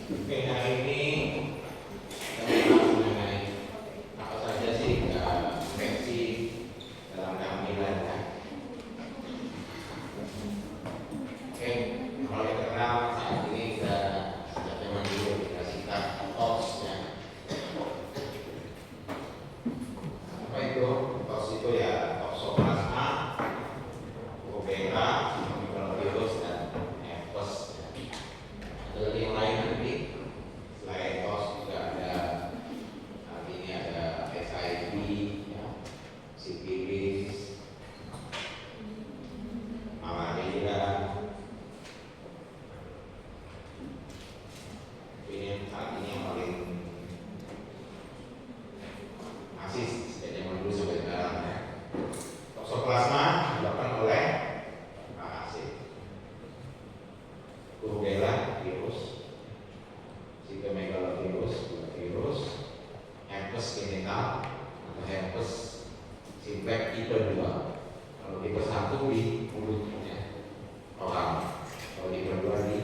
Oke, hari ini kita membahas mengenai apa saja sih infeksi dalam kehamilan ya. Oke, kalau yang terkenal saat ini kita sejak zaman dulu kita singkat TOX ya. Apa itu? TOX itu ya toxoplasma, rubella, virus dan herpes. Ada lagi yang lain nanti. Selain TOX juga ada nanti ini ada HIV, ya, sifilis, malaria. Ini saat ini yang paling masih sejak zaman dulu sampai sekarang ya. Toxoplasma disebabkan oleh parasit. Rubella virus, cytomegalovirus, virus, herpes genital atau herpes simplex tipe 2. Kalau tipe 1 di mulutnya orang, kalau tipe 2 di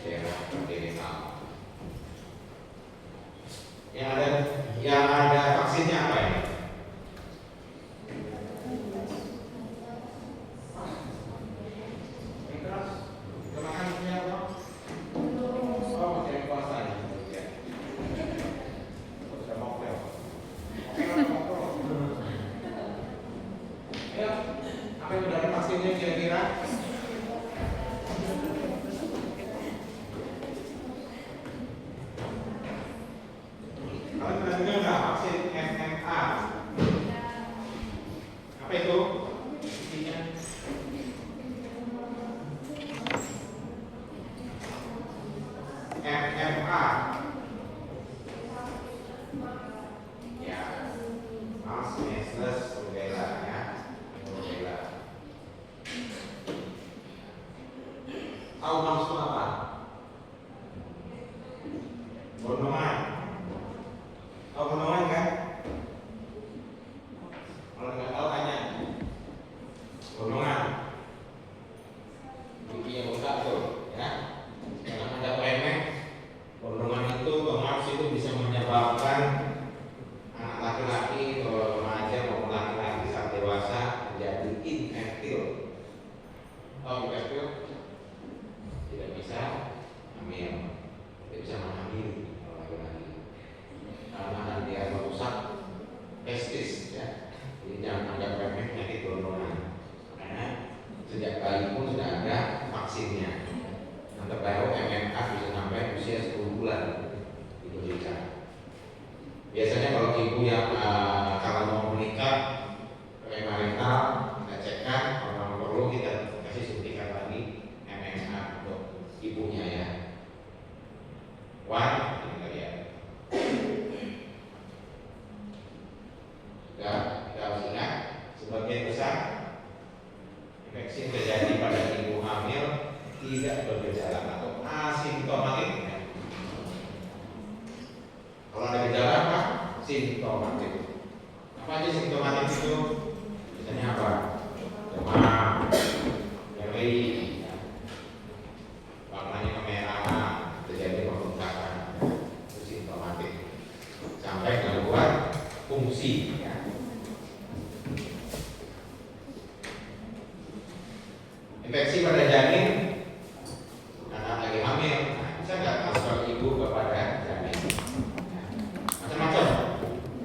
daerah genital. Yang ada vaksinnya apa ini? Apa yang udah ada vaksinnya kira-kira? Kalau kita dengar nggak vaksin MMA? Apa itu? Isinya? MMA. Ya, mumps, measles, rubella ya. Rubella. Tahu mumps itu apa? Gondongan. Tahu gondongan kan? Kalau nggak tahu tanya. Gondongan. Gigi yang rusak tuh, ya. Jangan ada remeh. Gondongan itu, mumps itu bisa menyebabkan anak laki-laki atau remaja maupun laki-laki saat dewasa menjadi infertil. Tahu infertil? Tidak bisa hamil, tidak bisa menghamili kalau laki-laki karena dia merusak testis ya. Jadi jangan anggap remeh penyakit gondongan karena sejak bayi pun sudah ada vaksinnya. Yang terbaru MMR bisa sampai usia 10 bulan diberikan. Biasanya kalau ibu yang kalau mau menikah premarital kita cekkan, kalau perlu kita kasih suntikan lagi MMR untuk ibunya ya. One, ini lihat. Kita harus ingat sebagian besar infeksi yang terjadi pada ibu hamil tidak bergejala atau asimptomatik. Kalau ada gejala apa? Simptomatik. Apa aja simptomatik itu? Biasanya apa? Demam, nyeri, ya. Warnanya kemerahan, terjadi pembengkakan, itu simptomatik. Sampai gangguan fungsi. Ya. Infeksi pada janin anak lagi hamil, nah, bisa nggak transfer ibu kepada janin? Macam-macam.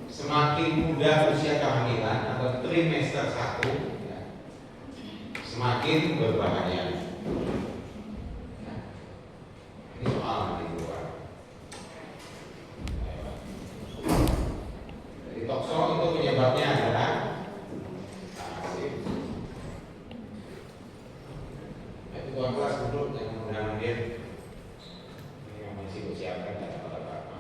Semakin muda usia kehamilan atau trimester 1 ya, semakin berbahaya. Ya. Ini soal nanti keluar. Jadi tokso itu penyebabnya adalah tuan kelas duduk yang mengundang dia ini yang masih usiakan dan apa-apa.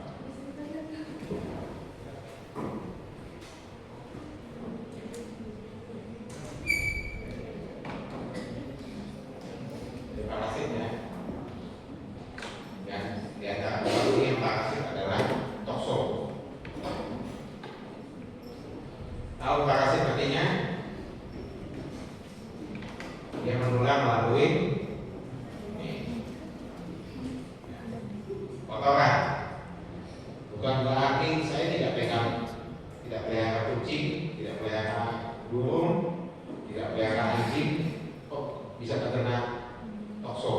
kotoran. Bukan berarti saya tidak pelihara kucing, tidak pelihara burung, tidak pelihara anjing, kok bisa terkena tokso?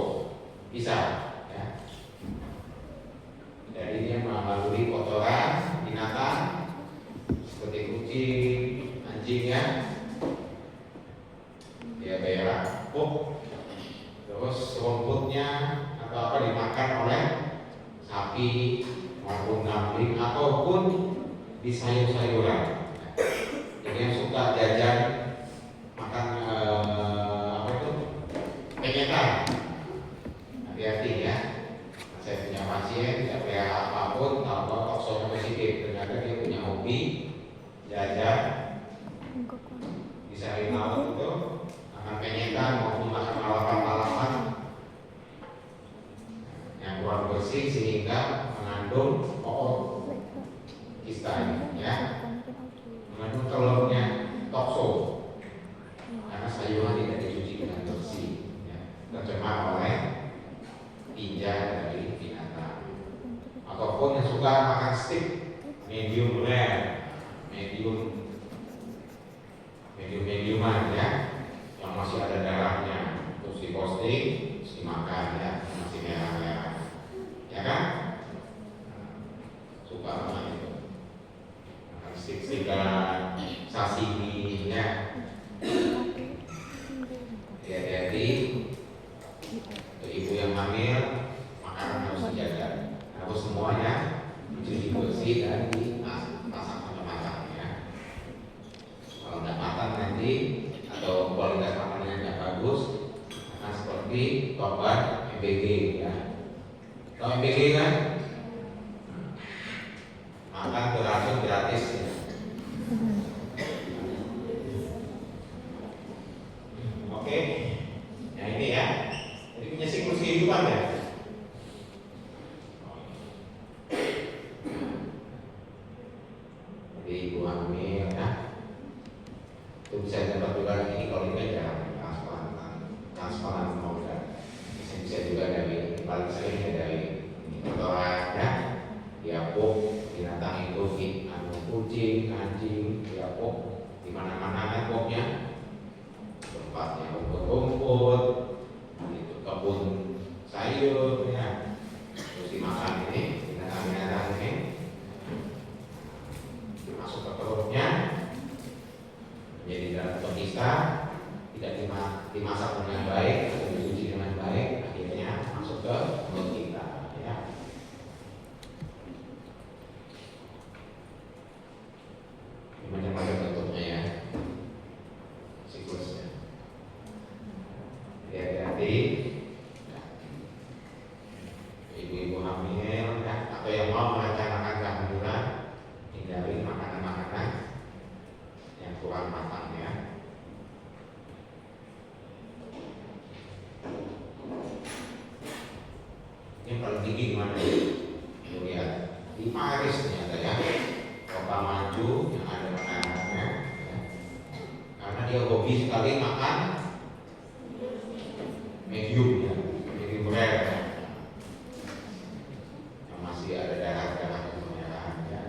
Bisa, ya. Jadi dia melalui kotoran binatang seperti kucing, anjing, ya. Dia berak, terus rumputnya atau apa dimakan oleh sapi maupun kambing ataupun di sayur-sayuran. Jadi yang suka jajan makan apa itu penyetan, hati-hati ya. Saya punya pasien tidak pelihara apapun, tahu toksonya positif, ternyata dia punya hobi jajan di sayur laut itu makan penyetan maupun makan lalapan-lalapan yang kurang bersih sehingga mengandung kista, ya, mengandung telurnya tokso karena sayuran tidak dicuci dengan bersih, ya, tercemar oleh tinja dari binatang. Ataupun yang suka makan steak medium rare, mediuman, ya, yang masih ada darahnya, terus diposting, terus dimakan, ya, masih merah-merah, ya kan? Suka banget itu makan steak-steakan, sashimi, ya. Hati-hati untuk ibu yang hamil, makanan harus dijaga, harus semuanya dicuci bersih dan dimasak sampai matang, ya. Kalau tidak matang nanti atau kualitas makanannya tidak bagus, akan seperti korban MBG, ya. Tahu MBG kan? Makan beracun gratis, ya. Oke, ya ini ya. Jadi punya siklus kehidupan, ya. Jadi ibu hamil, ya, itu bisa dapat juga ini kalau ini jarang transplant organ. Bisa juga dari paling sering ya dari kotoran, ya, diapuk binatang itu, kucing, anjing, diapuk di mana-mana pokoknya tempatnya rumput-rumput, itu kebun sayur, ya, terus dimakan ini binatang-binatang ini masuk ke perutnya menjadi dalam kista, tidak dimasak dengan baik atau dicuci dengan baik, akhirnya masuk ke mulut kita, ya. Macam-macam bentuknya, ya, siklusnya. Hati-hati ibu-ibu hamil, ya, atau yang mau merencanakan kehamilan, hindari makanan-makanan yang kurang matang, ya. Yang paling tinggi di mana? Lihat di Paris ternyata, ya, kota maju yang ada makanannya, ya. Karena dia hobi sekali makan medium, ya, medium rare, ya, yang masih ada darah-darah kemerahan, ya.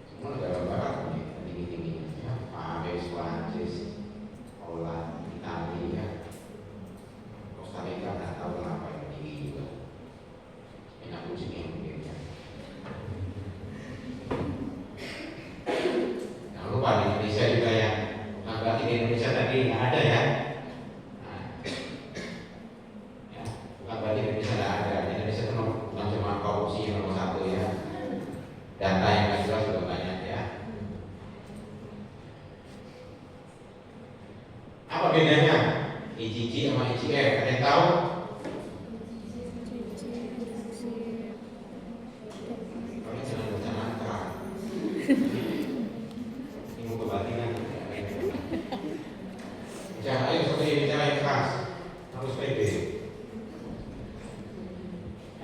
Semua negara barat punya tinggi-tingginya, ya. Paris, Prancis, Holland, Italia, ya. Costa Rica nggak tahu kenapa yang tinggi juga. Enak kucing yang mungkin, ya. Jangan lupa di Indonesia juga, ya. Nah, berarti di Indonesia tadi nggak ada, ya. Nah, ya, bukan berarti Indonesia nggak ada. Di Indonesia itu bukan cuma korupsi yang nomor satu, ya. Data yang nggak jelas juga banyak, ya. Apa bedanya IgG sama IgF? Ada yang tahu? Kalian jangan baca mantra. Ilmu kebatinan. Bicara, ayo seperti bicara yang keras, harus pede.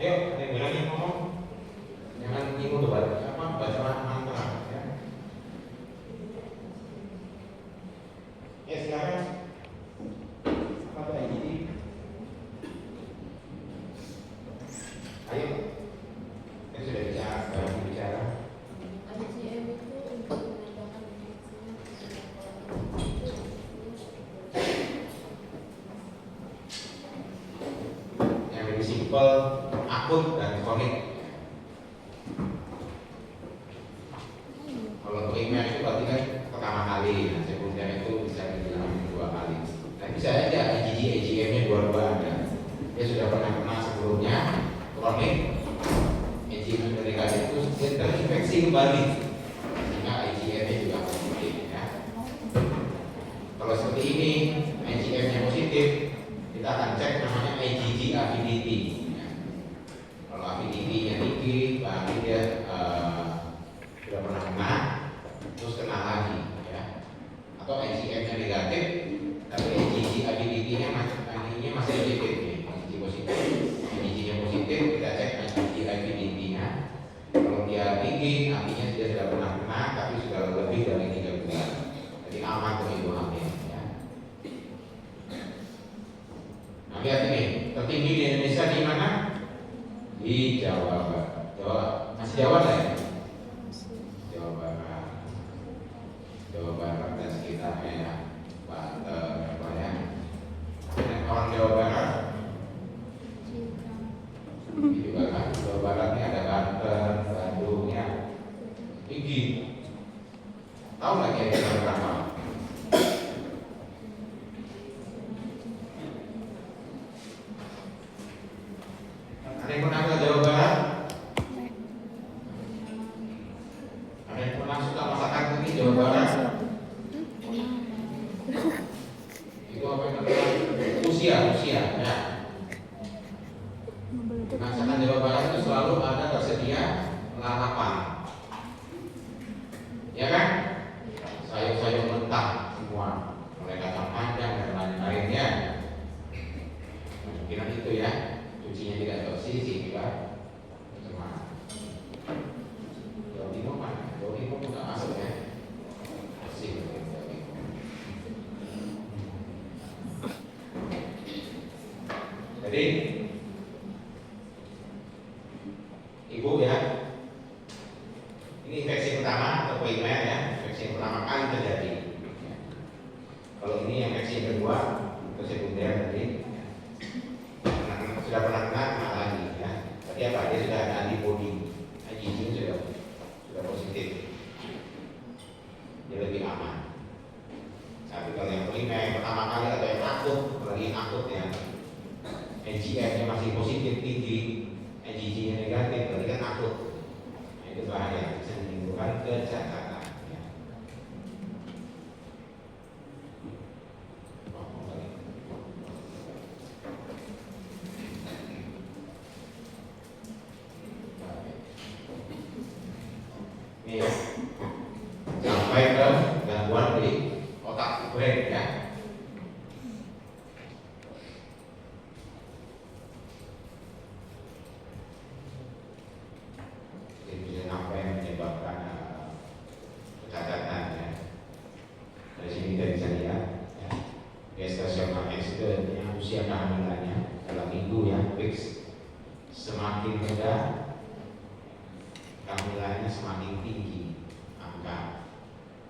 Ayo, ada yang berani ngomong? Jangan ilmu kebatinan, baca mantra, ya. Ya, silakan. Apa tadi? simpel, akut, dan kronik. Kalau untuk email itu berarti kan pertama kali, nah sekundernya itu bisa dibilang 2 kali. Nah bisa aja IgG, IgM-nya dua-dua ada. Dia sudah pernah kena sebelumnya, kronik, IgM negatif itu dia terinfeksi kembali, sehingga IgM-nya juga positif. Ya. Kalau seperti ini, IgM-nya positif, kita akan cek namanya IgG avidity. Ya. Kalau avidity-nya tinggi, berarti dia sudah pernah kena, terus kena lagi, ya. Atau IgM-nya negatif, tapi IgG avidity-nya masih positif, IgG positif. IgG-nya positif, kita cek IgG avidity-nya. Kalau dia tinggi, artinya dia sudah pernah kena, tapi sudah lebih dari 3 bulan. Jadi aman untuk ibu hamil. Ya. Nah lihat ini, tertinggi di Indonesia di mana? Di Jawa Barat. Masih Jawa ya? Jawa Barat dan sekitarnya ya, Banten, dan orang Jawa Barat juga kan, Jawa Barat ini ada Banten, Bandung ya, tinggi. Tahu nggak kira-kira berapa? Ada yang pernah ke Jawa Barat? Ada yang pernah suka masakan ini Jawa Barat? Itu apa yang namanya? Usia ya. Masakan Jawa Barat itu selalu ada tersedia lalapan, ya kan? Sayur-sayur mentah semua, mulai kacang panjang dan lain-lainnya. Mungkin itu ya, cucinya tidak bersih juga. Semua. Jawa Timur mana? Jawa Timur nggak masuk ya. Bersih. Jadi Ibu ya, ini infeksi pertama atau primer ya, infeksi yang pertama kali terjadi. Kalau ini yang infeksi yang kedua atau sekunder tadi, sudah pernah kena lagi ya. Berarti apa? Dia sudah ada antibody, IgG sudah positif, dia lebih aman. Tapi kalau yang primer pertama kali atau yang akut, apalagi yang akut ya, IgM-nya masih positif tinggi, IgG-nya negatif, berarti kan akut. Nah, itu bahaya, bisa menimbulkan kecacatan. Ya. Ini ya, sampai ke gangguan di otak brain ya. Usia kehamilannya dalam minggu ya, fix. Semakin muda kehamilannya semakin tinggi angka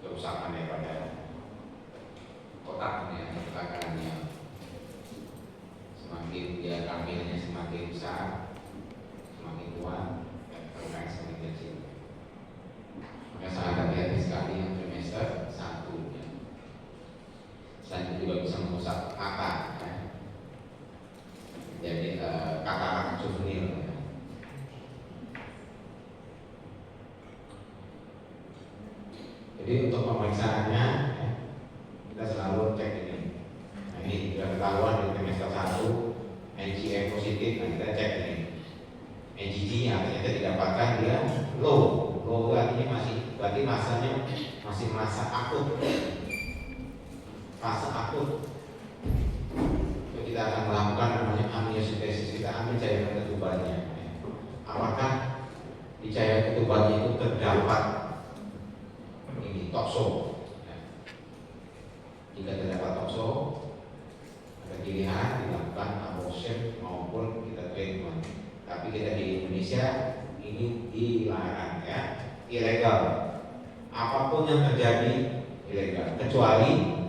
kerusakan daripada otaknya, kecelakaannya. Semakin dia kehamilannya semakin besar, semakin tua, angka semakin kecil. Maka sangat hati-hati sekali yang trimester 1 ya. Selain itu juga bisa merusak kata ya. Jadi kata-kata juvenil ya. Jadi untuk pemeriksaannya ya, kita selalu cek ini. Nah ini sudah ketahuan di trimester 1 IgM positif, nah kita cek ini IgG-nya ternyata didapatkan dia low itu artinya masih, berarti masanya masih masa akut, fase akut. Kita akan melakukan namanya amniocentesis, kita ambil cairan ketubannya. Apakah di cairan ketubannya itu terdapat ini tokso? Jika terdapat tokso, ada pilihan dilakukan abortion maupun kita treatment. Tapi kita di Indonesia ini dilarang ya, ilegal. Apapun yang terjadi ilegal, kecuali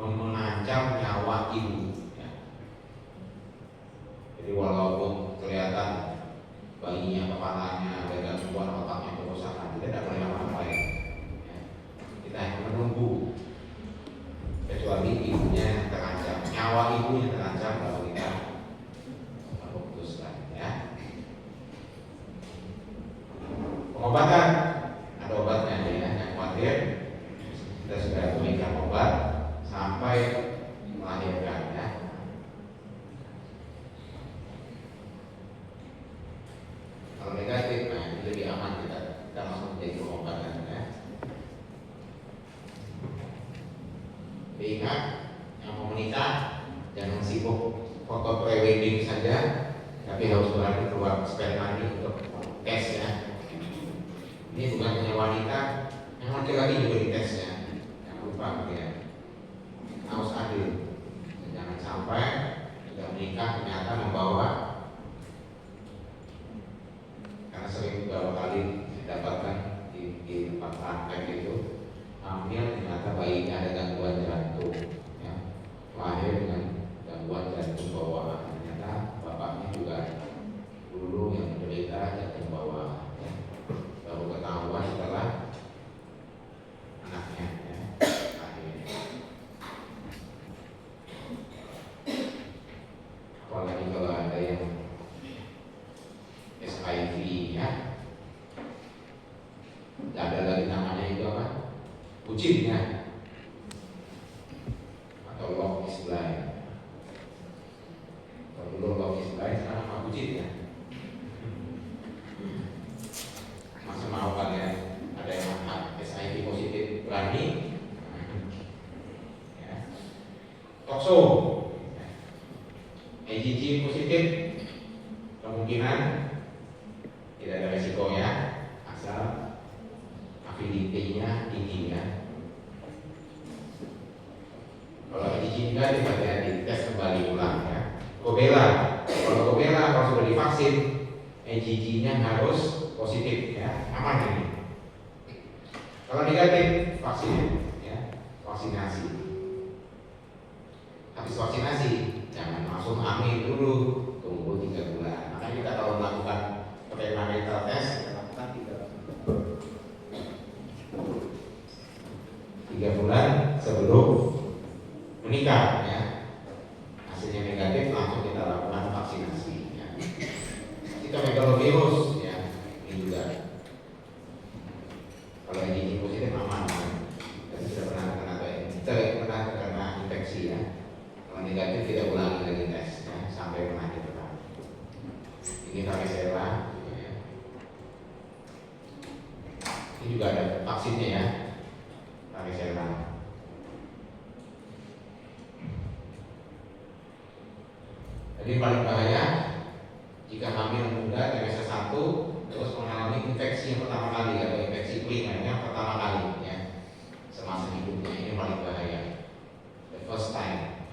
mengancam nyawa ibu ya. walaupun kelihatan bayinya, kepalanya ada gangguan, otaknya kerusakan, kita tidak boleh apa-apa ya. Kita hanya menunggu, kecuali ibunya terancam, nyawa ibunya terancam, baru kita memutuskan ya. Pengobatan ada obatnya ya, jangan khawatir. Kita sudah berikan obat sampai melahirkan ya. Kalau negatif, nah ini lebih aman, kita langsung menjadi pengobatan ya. Ingat, yang mau menikah jangan sibuk foto pre-wedding saja, tapi harus berani keluar spend money untuk tes ya. Ini bukan hanya wanita, yang laki-laki juga dites ya. Jangan lupa ya, harus adil. Jangan sampai sudah menikah ternyata membawa, karena sering beberapa kali didapatkan di tempat praktek itu, hamil ternyata bayinya ada gangguan jantung ya. Lahir dengan gangguan jantung bawaan, ternyata bapaknya juga dulu yang menderita jantung bawaan ya. Baru ketahuan setelah anaknya ya, lahir. Apalagi kalau ada yang HIV ya, tidak ada lagi namanya itu apa? Kucing ya, atau love is blind. Kalau dulu love is blind, sekarang apa kucing ya? Masa mau kalian ada yang HIV positif berani? Ya. Tokso, IgG positif kemungkinan tidak ada resiko ya, asal affinity-nya tinggi ya. Kalau IgG enggak, kita dites kembali ulang ya. Rubella, kalau rubella kalau sudah divaksin, IgG-nya harus positif ya, aman ini. Kalau negatif, vaksin ya, vaksinasi. Habis vaksinasi, jangan langsung hamil dulu, tunggu 3 bulan. Makanya kita kalau melakukan premarital test, kita lakukan 3 bulan sebelum menikah ya. Hasilnya negatif, langsung kita lakukan vaksinasi ya. Kita megalovirus ya, ini juga. Kalau ini positif aman ya. Dan sudah pernah terkena infeksi ya. Kalau negatif kita ulangi lagi tes ya, sampai pernah diterapkan. Ini varicella ya. Ini juga ada vaksinnya ya, varicella. Jadi paling bahaya jika hamil muda TBC 1 terus mengalami infeksi yang pertama kali atau infeksi primer yang pertama kali ya semasa hidupnya, ini paling bahaya, the first time.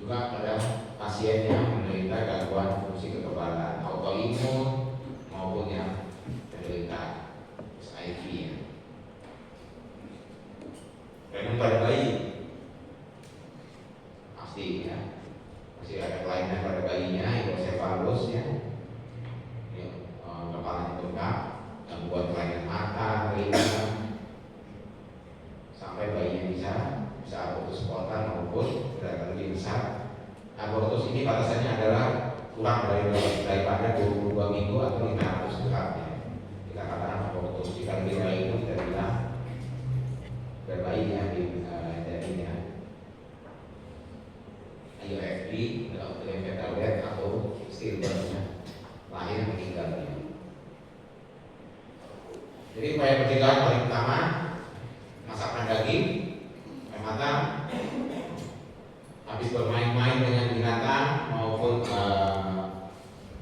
Juga pada pasien yang menderita gangguan fungsi kekebalan autoimun maupun yang menderita HIV ya. Dan pada bayi pasti ya, masih ada kelainan pada bayinya, hidrosefalus ya, kepalanya bengkak, gangguan kelainan mata, telinga, sampai bayinya bisa abortus spontan maupun lebih besar. Abortus ini batasannya adalah kurang daripada 22 minggu atau 500 gram ya. Kita katakan abortus, jika lebih baik itu kita bilang berbayi ya, jadinya IUFB atau fetal death atau stillbirth-nya, lahir meninggalnya. Jadi upaya pencegahan paling utama, masakkan daging yang matang, habis bermain-main dengan binatang maupun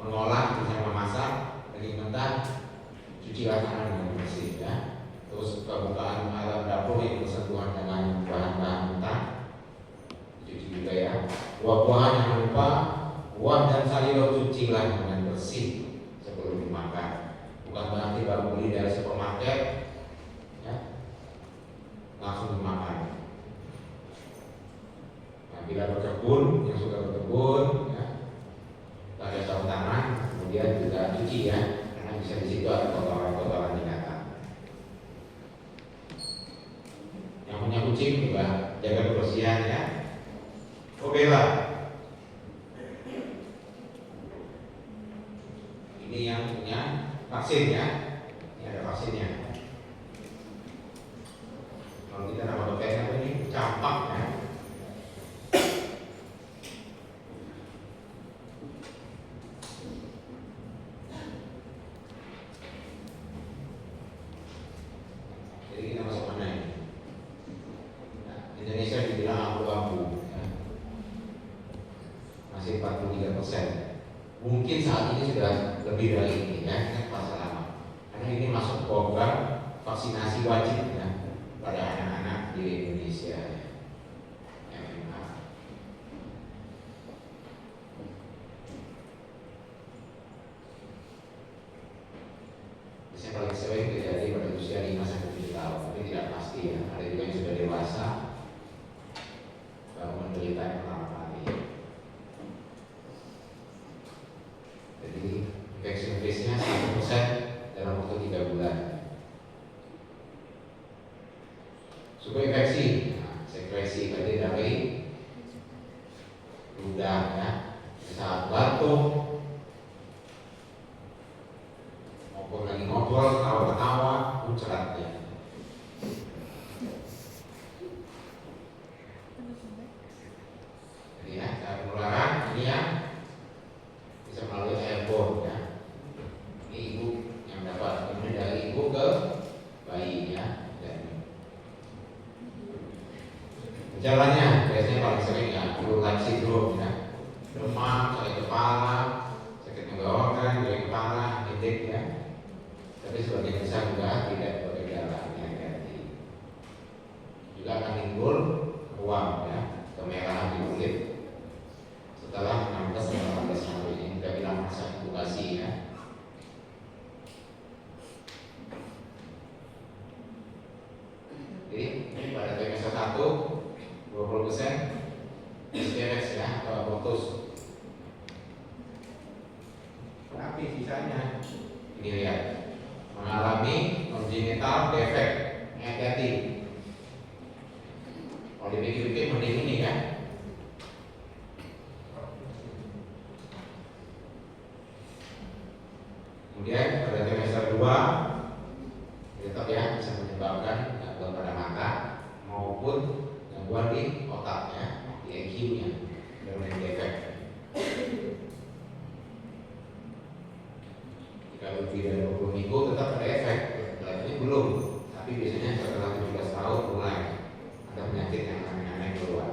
mengolah misalnya memasak daging mentah, cucilah tangan dengan bersih ya. Terus pembukaan alat dapur yang bersentuhan dengan bahan-bahan mentah cuci juga ya. Buah-buahan jangan lupa, buah dan sayur cucilah dengan bersih sebelum dimakan. Bukan berarti baru beli dari supermarket ya, langsung dimakan. Nah, bila berkebun, yang suka berkebun jaga kebersihan ya. Rubella. Ini yang punya vaksin ya. Ini ada vaksinnya. Kalau kita nama dokternya apa ini? Campak ya. Jadi kita masuk mana ini? Nah, Indonesia dibilang abu-abu ya. Masih 43%. Mungkin saat ini sudah lebih dari ini ya, kita pasal lama. Karena ini masuk program vaksinasi wajib ya pada anak-anak di Indonesia ya. MMA. Biasanya paling sering terjadi pada usia 5 sampai 7 tahun, tapi tidak pasti ya. Ada juga yang sudah dewasa baru menderita yang pertama kali. Jadi infection rate-nya 1% dalam waktu 3 bulan. Subinfeksi, nah, sekresi berarti dari ludah ya, saat batuk maupun lagi ngobrol, ketawa-ketawa, muncrat ya. Jadi ya, cara penularan ini ya bisa melalui airborne ya. Ini ibu yang dapat, ini dari ibu ke bayi ya. Gejalanya biasanya paling sering ya flu-like syndrome ya, demam, sakit kepala, sakit tenggorokan, nyeri kepala, headache ya. Tapi sebagian besar juga tidak bergejala hati-hati. Juga akan timbul ruam ya, kemerahan di kulit setelah 16-18 hari ini kita bilang masa inkubasi ya. Jadi ini pada trimester 1 20% STS ya atau abortus. Tapi sisanya ini lihat mengalami congenital defect. Hati-hati. Kalau dipikir-pikir mending ini kan. Kemudian pada trimester 2 tetap ya bisa menyebabkan gangguan pada mata maupun gangguan di otaknya, di EQ-nya, dengan defek. Jika lebih dari 20 minggu tetap ada efek, berarti belum. Tapi biasanya setelah 17 tahun mulai ada penyakit yang aneh-aneh keluar.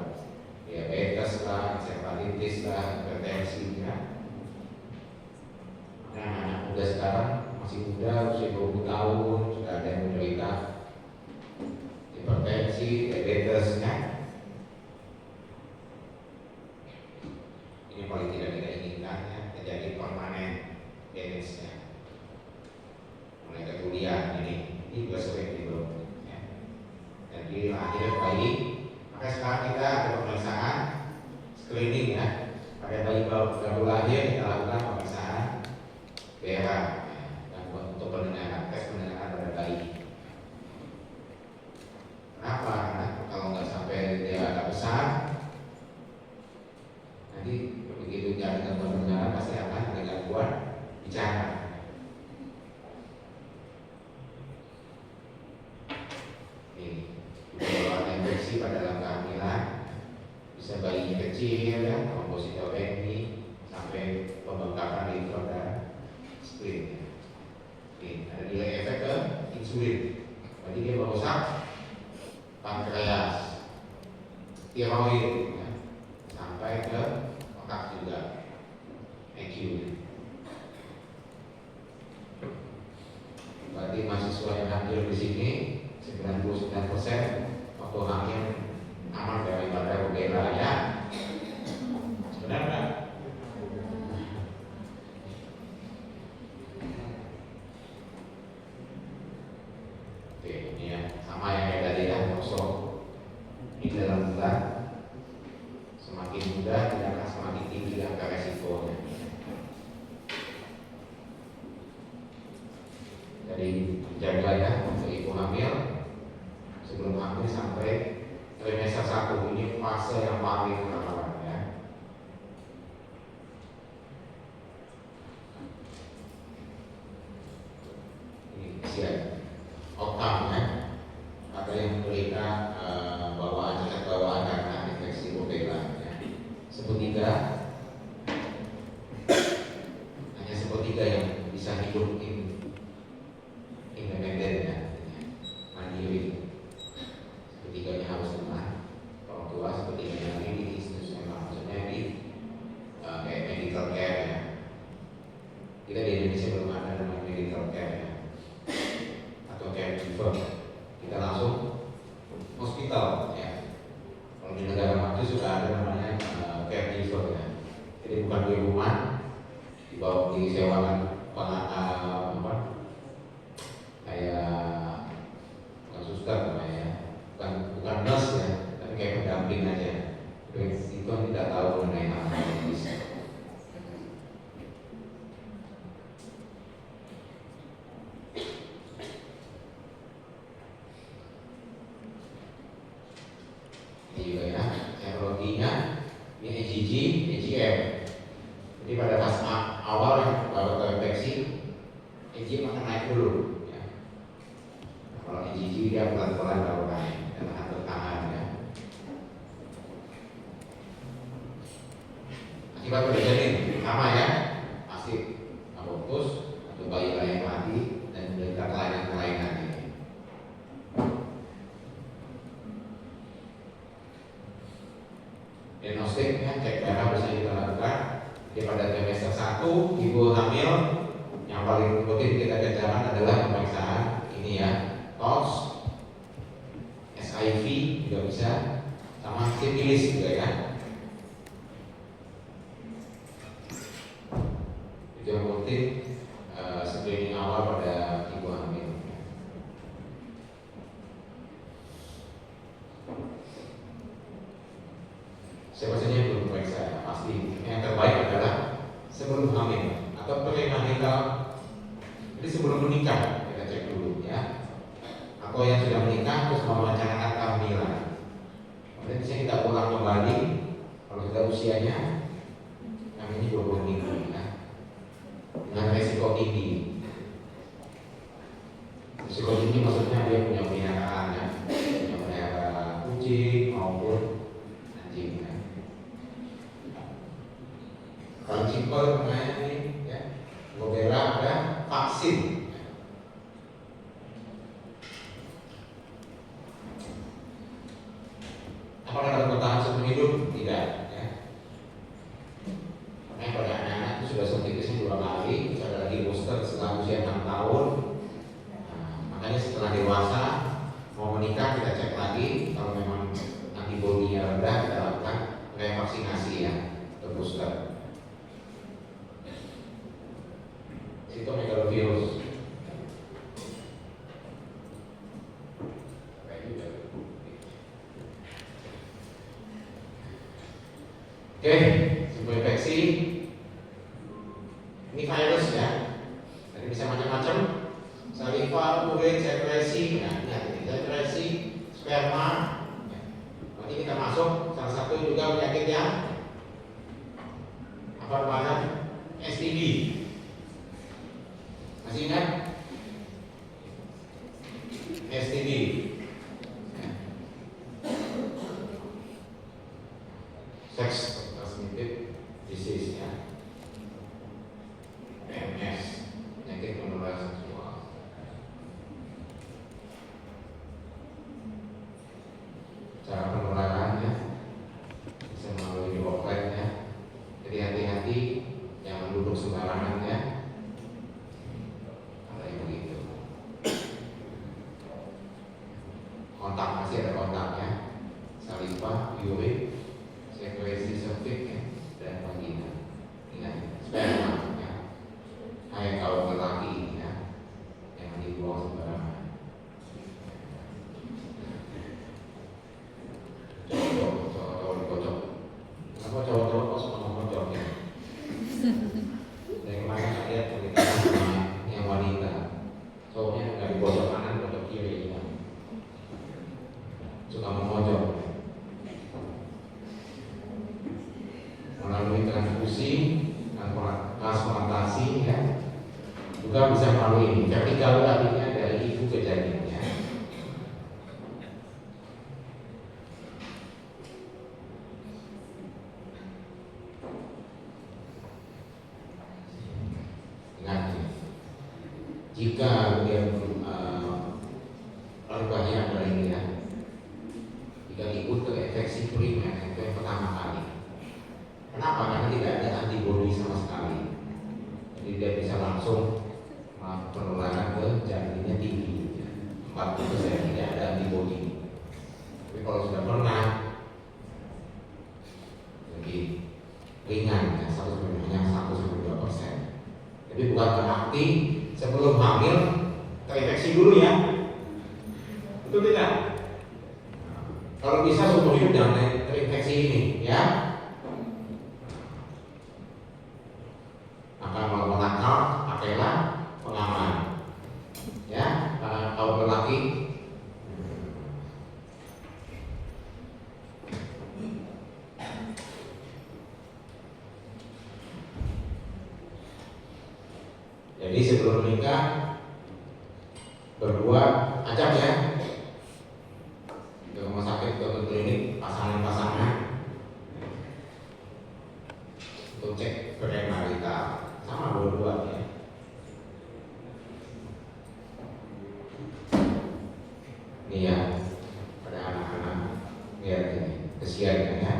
Diabetes lah, encephalitis lah, hipertensi ya. Nah, anak muda sekarang masih muda, usia 20 tahun sudah ada yang menderita hipertensi, diabetes ya. Ini paling tidak kita inginkan ya, terjadi permanen damage-nya. Mulai ke kuliah ini juga sering gitu ya. Jadi lahir bayi, maka sekarang kita ada pemeriksaan screening ya. Pada bayi baru lahir kita lakukan pemeriksaan BH ya, dan untuk pendengaran, tes pendengaran pada bayi. Kenapa? Karena kalau nggak sampai dia agak besar, nanti begitu jadi gangguan pendengaran pasti akan ada gangguan bicara. Ini kalau ada infeksi pada dalam kehamilan, bisa bayi kecil ya, trombositopeni sampai pembengkakan liver dan spleen. Ini ada nilai efek ke insulin, jadi dia merusak pankreas, tiroid ya, sampai ke otak juga, EQ. Berarti mahasiswa yang hadir di sini 99% waktu hamil aman daripada rubella ya. Benar nggak? Oke, ini ya sama yang kayak tadi ya, kosong. Ini dalam bulan semakin muda tidak akan semakin tinggi angka resikonya. Jadi jaga ya untuk ibu hamil sebelum hamil sampai trimester 1, ini fase yang paling rawan ya. Ini siap outcome ya. Ada yang menderita bawaan karena infeksi rubella ya. Sepertiga, hanya sepertiga yang bisa hidup independen ya, mandiri. Sepertiganya harus teman orang tua, sepertiganya lagi di institusional, maksudnya di kayak medical care ya. Kita di Indonesia belum ada namanya medical care ya, atau caregiver. Kita langsung hospital ya. Kalau di negara maju sudah ada namanya caregiver ya. Jadi bukan di rumah, dibawa disewakan kayak bukan suster namanya, bukan nurse ya, tapi kayak pendamping aja. Itu tidak tahu mengenai hal medis. Ini juga ya, serologinya ini IgG, IgM. Jadi pada fase awal yang baru terinfeksi, IgM akan naik dulu. Ya. Kalau IgG dia pelan-pelan baru naik dan akan bertahan ya. Akibat berjalan sama ya, pasti abortus atau bayi lain mati dan menderita kelainan-kelainan ini. Diagnostiknya cek darah bisa kita lakukan. Di pada trimester 1 ibu hamil yang paling rutin kita kerjakan adalah pemeriksaan ini ya, TOS, SIV juga bisa, sama sipilis juga ya. Itu yang rutin screening awal pada ibu hamil. Siapa saja yang belum periksa, pasti yang terbaik adalah sebelum hamil atau premarital. Jadi sebelum menikah kita cek dulu ya. Atau yang sudah menikah terus merencanakan kehamilan. Kemudian bisa kita ulang kembali kalau sudah usianya yang ini 20 minggu ya. Dengan resiko tinggi. Resiko tinggi maksudnya dia punya peliharaan ya, punya peliharaan kucing maupun anjing ya. Kalau simpel namanya ini ya, rubella ada vaksin. Apakah dapat bertahan seumur hidup? Tidak ya. Makanya pada anak-anak itu sudah suntik ini 2 kali, terus ada lagi booster setelah usia 6 tahun. Nah, makanya setelah dewasa mau menikah kita cek lagi, kalau memang antibodinya rendah kita lakukan revaksinasi ya, atau booster. Itu megalovirus. Oke, sumber infeksi. Ini virus ya. Jadi bisa macam-macam. Saliva, urin, sekresi. Nah, ini sekresi, sperma. Nanti kita masuk salah satu juga penyakit yang apa namanya? STD. Masih ingat? STD. Sex transmitted disease ya. PMS, penyakit menular seksual. Cara penularannya bisa melalui droplet ya. Jadi hati-hati jangan duduk sembarangan ya. Kontak masih ada kontaknya, saliva, urin, sekresi cervix ya, dan vagina. Ingat, sperma ya. Hai kalau lelaki ya, jangan dibuang sembarangan. Cowok dikocok. Kenapa cowok-cowok kok suka ngocok ya? Dari kemarin saya lihat cerita sama yang wanita, cowoknya nggak dikocok kanan, dikocok kiri ya. Suka memojok. jika dia bagian dari ini ya, jika ikut ke infeksi primer itu yang pertama kali. Kenapa? Karena tidak ada antibodi sama sekali, jadi dia bisa langsung penularan ke jaringannya tinggi. 40% tidak ada antibodi. Tapi kalau sudah pernah, lebih ringan ya, hanya 1-2%. Tapi bukan berarti sebelum hamil terinfeksi dulu ya. Betul tidak? Kalau bisa seumur hidup jangan terinfeksi ini ya. Maka kalau nakal pakailah pengaman ya. Kalau lelaki jadi sebelum menikah berdua ajak ya ke rumah sakit, ke klinik pasangan-pasangan untuk cek premarital sama dua-duanya. Ini ya pada anak-anak lihat ini kesian ya.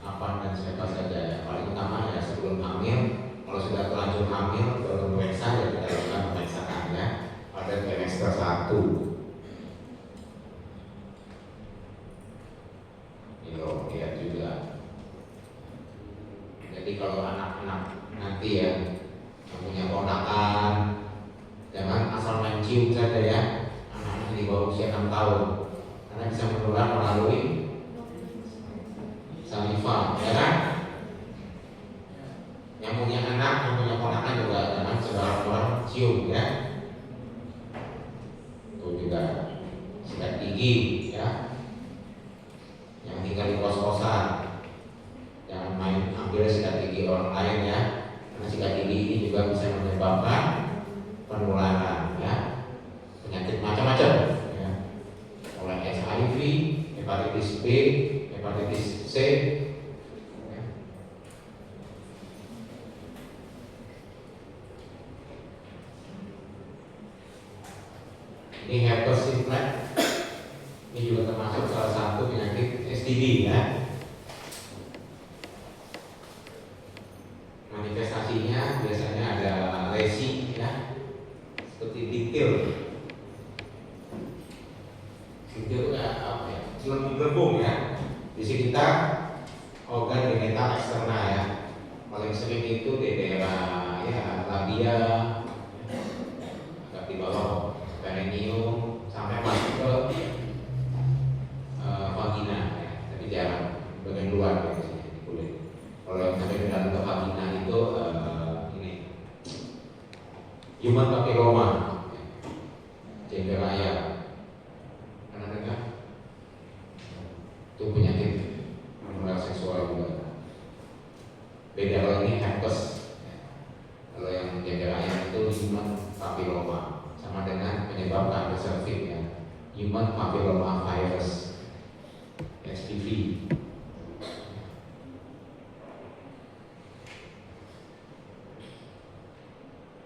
Apa dan siapa saja ya. Paling utama ya sebelum hamil, kalau sudah terlanjur hamil baru memeriksa ya kita lakukan pemeriksaannya pada trimester 1. Ini loh, lihat juga. Jadi kalau anak-anak nanti ya yang punya ponakan, jangan asal main cium saja ya. Anak-anak di bawah usia 6 tahun, karena bisa menular melalui saliva, ya kan? Yang punya anak, yang punya ponakan juga jangan segala orang cium ya. Itu juga sikat gigi ya. Yang tinggal di kos-kosan, jangan main ambil sikat gigi orang lain ya. Karena sikat gigi ini juga bisa menyebabkan penularan ya, penyakit macam-macam ya. Mulai HIV, hepatitis B, hepatitis C ya. Ini herpes simplex, ini juga termasuk salah satu penyakit STD ya. Manifestasinya biasanya ada lesi ya, seperti diktil. Diktil itu kayak apa ya? Gelembung ya. Di sekitar organ genital eksternal ya. Paling sering itu di daerah ya labia, agak di bawah perineum sampai masuk ke vagina ya. Tapi jarang bagian luar ya, di kulit. Kalau yang sampai ke dalam ke vagina itu ini human papilloma, jengkel ayam. Pernah dengar? Itu penyakit menular seksual juga. Beda kalau ini herpes. Kalau yang jengkel ayam itu human papilloma, sama dengan penyebab kanker serviks ya, human papilloma virus (HPV).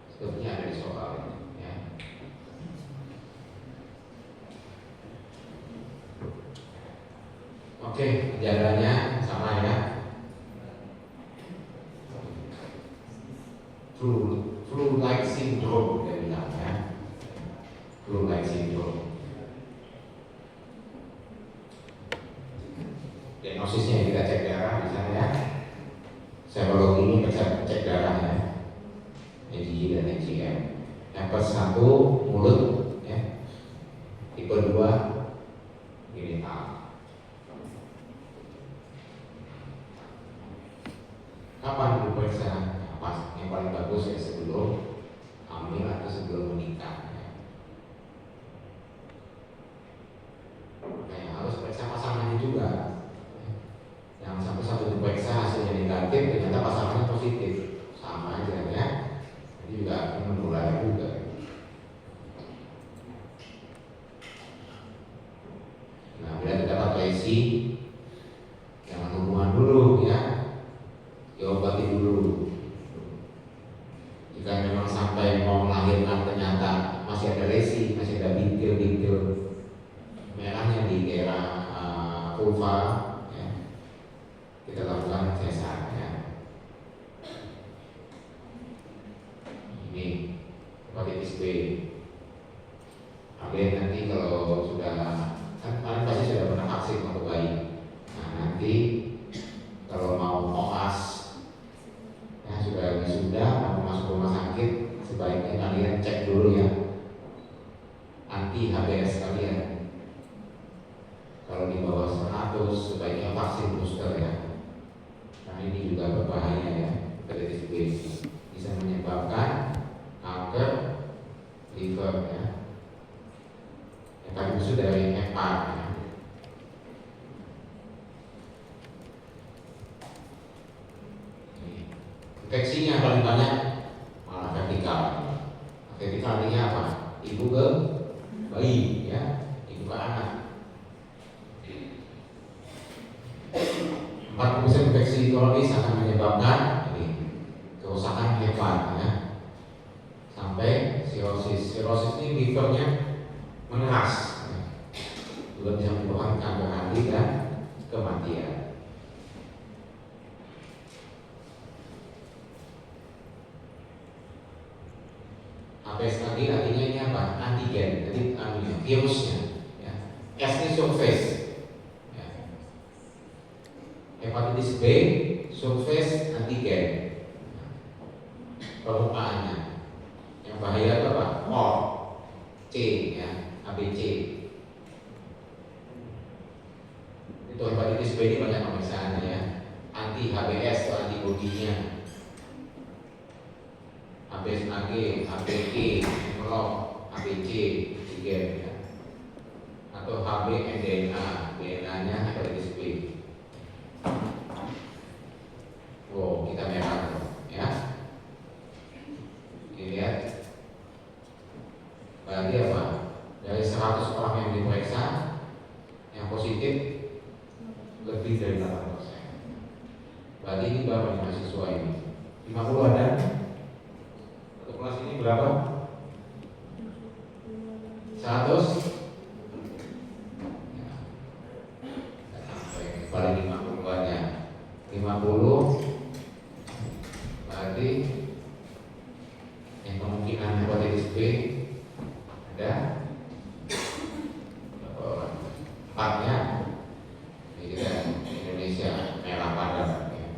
Sepertinya ada di soal ini ya. Oke, gejalanya sama ya. Flu-like syndrome dia bilang ya. Flu-like syndrome. Diagnosisnya kita cek darah misalnya ya. Serologi ini bisa cek darah ya. IgG dan IgM. Yang satu mulut ya. Tipe 2 genital. Kapan diperiksa? Pas yang paling bagus ya sebelum hamil atau sebelum menikah ya. Nah, harus periksa pasangannya juga. Yang sampai satu diperiksa hasilnya negatif, ternyata pasangannya positif, sama aja ya. Jadi juga menular juga. Nah, bila terdapat lesi memang sampai mau melahirkan ternyata masih ada lesi, masih ada bintil-bintil merahnya di daerah vulva, ya, kita lakukan sesar, ya. Ini hepatitis B. Oke, nanti kalau sudah, kan kalian pasti sudah pernah vaksin untuk bayi. Nah, nanti kalau mau OAS, ya sudah mau masuk rumah sakit, sebaiknya kalian cek dulu ya anti HBS kalian. Kalau di bawah 100 sebaiknya vaksin booster ya. Karena ini juga berbahaya ya, hepatitis B bisa menyebabkan kanker liver ya. Hepatitis dari hepar ya. Infeksinya paling banyak malah vertikal. Vertikal artinya apa? Ibu ke bayi ya, ibu ke anak. 40% infeksi kronis akan menyebabkan kerusakan hepar ya, sampai sirosis. Sirosis ini livernya mengeras ya. Juga bisa menyebabkan kanker hati dan kematian. HBS tadi artinya ini apa? Antigen, jadi virusnya ya. S ini surface ya. Hepatitis B surface antigen, permukaannya. Yang bahaya itu apa? O, C ya, ABC. Itu hepatitis B ini banyak pemeriksaannya ya. Anti HBS atau antibodinya, HBs AG, HBG, Merok, ABC, antigen ya. Atau HB DNA, DNA-nya hepatitis B. Wow, kita merah ya. Dilihat. Berarti apa? Dari 100 orang yang diperiksa, yang positif lebih dari 8%. Berarti ini berapa nih mahasiswa ini? 50 ada? Untuk kelas ini berapa? 100? Ya. Sampai paling 50 banyak. 50 berarti yang kemungkinan hepatitis B ada 4-nya. Jadi kita Indonesia merah padam ya.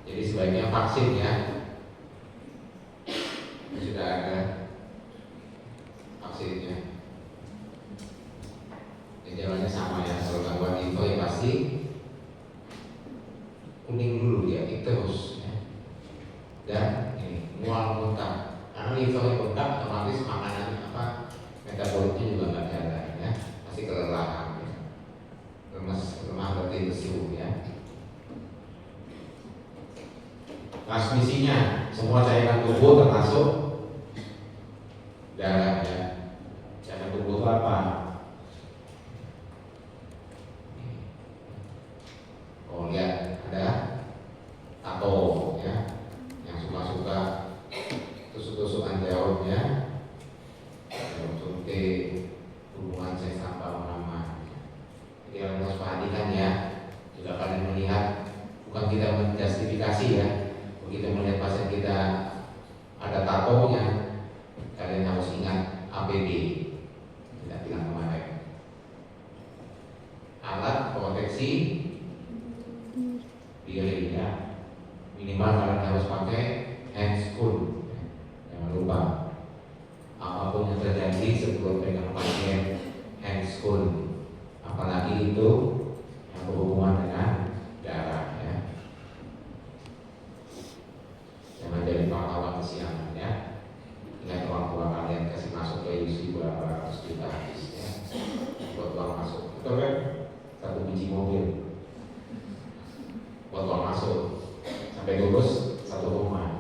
Jadi sebaiknya vaksin ya. Sudah ada vaksinnya. Gejalanya sama ya, kalau gangguan liver ya pasti kuning dulu ya, terus ya. Dan ini mual muntah, karena livernya bengkak otomatis makanannya apa, metaboliknya juga nggak jalan ya, pasti kelelahan ya. Lemah berarti lesu ya. Transmisinya semua cairan tubuh termasuk darah ya. Cairan tubuh itu apa? Oh lihat ada tato ya, yang suka-suka tusuk-tusukan jauhnya, suntik, hubungan seks tanpa lama. Jadi kalian harus perhatikan ya. Jika kalian melihat, bukan kita menjustifikasi ya, begitu melihat pasien kita ada tatonya, kalian harus ingat APD. Tidak bilang kemarin. Alat proteksi diri ya, minimal kalian harus pakai handscoon. Jangan lupa, apapun yang terjadi sebelum pegang pasien, handscoon, apalagi itu yang berhubungan dengan darah ya. Jangan jadi pahlawan kesiangan ya. Ingat orang tua kalian kasih masuk ke ICU berapa ratus juta habis ya, buat uang masuk, betul kan? 1 biji mobil buat uang masuk, sampai lulus 1 rumah.